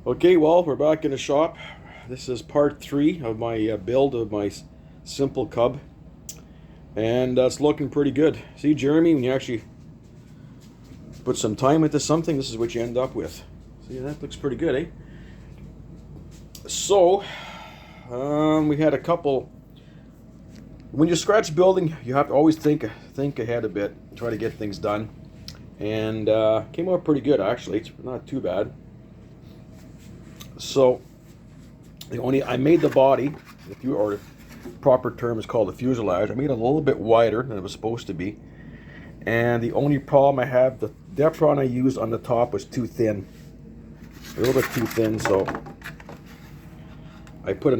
Okay, well, we're back in the shop. This is part 3 of my build of my Simple CUB, and it's looking pretty good. See, Jeremy, when you actually put some time into something, this is what you end up with. See, that looks pretty good, eh? So, we had a couple. When you scratch building, you have to always think ahead a bit, try to get things done, and came out pretty good actually. It's not too bad. So I made the body, or the proper term is called the fuselage. I made it a little bit wider than it was supposed to be, and the only problem I have, the Depron I used on the top was too thin, a little bit too thin. So I put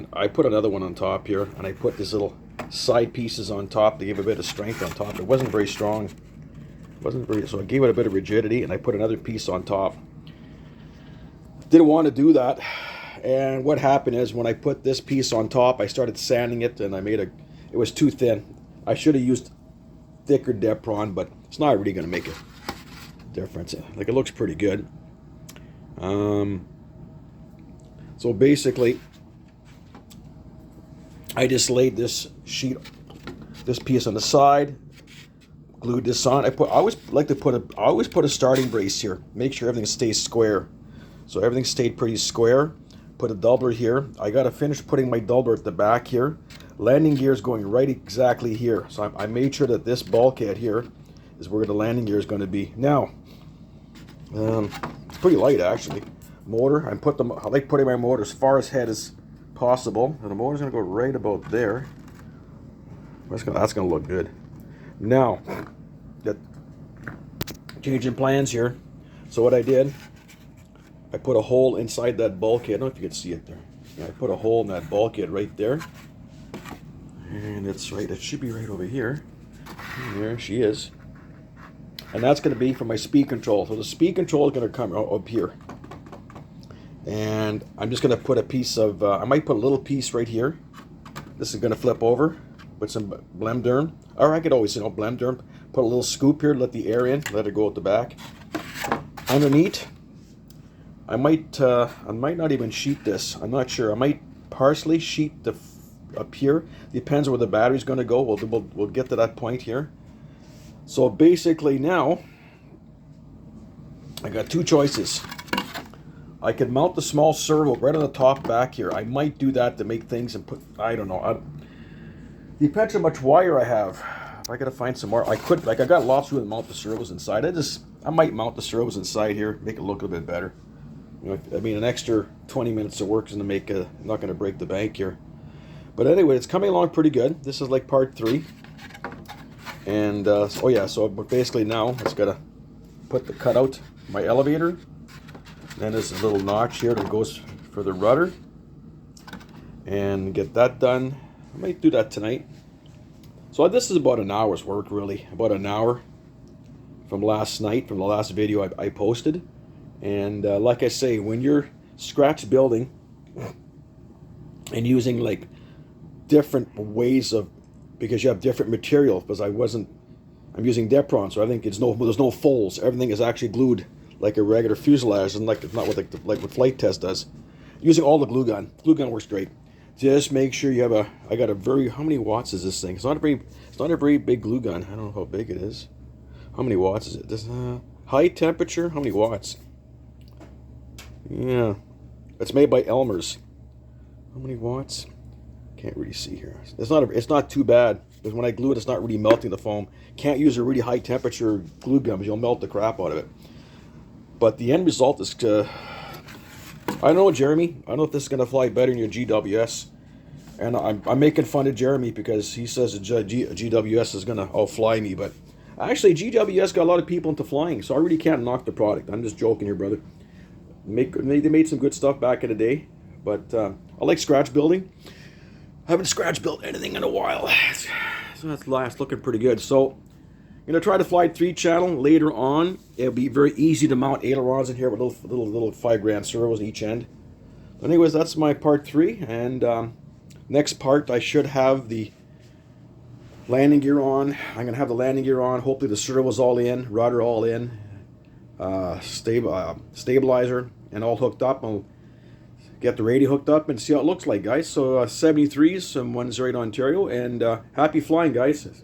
another one on top here, and I put these little side pieces on top to give a bit of strength on top. It wasn't very strong, so I gave it a bit of rigidity, and I put another piece on top. Didn't want to do that, and what happened is when I put this piece on top, I started sanding it, and it was too thin. I should have used thicker Depron, but it's not really going to make a difference. Like, it looks pretty good. So basically, I just laid this piece on the side, glued this on. I always put a starting brace here, make sure everything stays square. So everything stayed pretty square. Put a doubler here. I got to finish putting my doubler at the back here. Landing gear is going right exactly here. So I made sure that this bulkhead here is where the landing gear is going to be. Now, it's pretty light actually. Motor, I like putting my motor as far ahead as possible. And the motor's going to go right about there. That's going to look good. Now, changing plans here. So what I did, I put a hole inside that bulkhead. I don't know if you can see it there. Yeah, I put a hole in that bulkhead right there. And it should be right over here. And there she is. And that's going to be for my speed control. So the speed control is going to come up here. And I'm just going to put a piece of, I might put a little piece right here. This is going to flip over. Put some Blemderm. Or I could always, Blemderm. Put a little scoop here, let the air in, let it go at the back. Underneath, I might not even sheet this. I'm not sure. I might partially sheet up here. Depends where the battery's going to go. We'll get to that point here. So basically now, I got two choices. I could mount the small servo right on the top back here. I might do that to make things and put, I don't know. Depends how much wire I have. If I gotta find some more, I could, I got lots of room to mount the servos inside. I might mount the servos inside here, make it look a bit better. I mean, an extra 20 minutes of work is not going to break the bank here. But anyway, it's coming along pretty good. This is like part 3. And, so basically now, it's got to put the cutout, my elevator. Then there's a little notch here that goes for the rudder. And get that done. I might do that tonight. So this is about an hour's work, really. About an hour from last night, from the last video I posted. And like I say, when you're scratch building and using like different ways of, because you have different material, because I'm using Depron, so I think there's no folds. Everything is actually glued like a regular fuselage, and not what Flight Test does. Using all the glue gun. Glue gun works great. Just make sure you have how many watts is this thing? It's not a very big glue gun. I don't know how big it is. How many watts is it? High temperature, how many watts? Yeah, it's made by Elmer's. How many watts? Can't really see here. It's not too bad, because when I glue it, it's not really melting the foam. Can't use a really high temperature glue gun because you'll melt the crap out of it. But the end result is, I don't know, Jeremy. I don't know if this is gonna fly better in your GWS. And I'm making fun of Jeremy because he says a GWS is gonna outfly me, but actually GWS got a lot of people into flying, so I really can't knock the product. I'm just joking here, brother. They made some good stuff back in the day, but I like scratch building. I haven't scratch built anything in a while, so that's looking pretty good. So I'm gonna try to fly 3-channel later on. It'll be very easy to mount ailerons in here with little 5 grand servos in each end. But anyways, that's my part 3, and next part I should have the landing gear on. I'm gonna have the landing gear on. Hopefully the servo's all in, rudder all in. Stabilizer and all hooked up. get the radio hooked up and see how it looks like, guys. So 73s, some 108 Ontario, and happy flying, guys.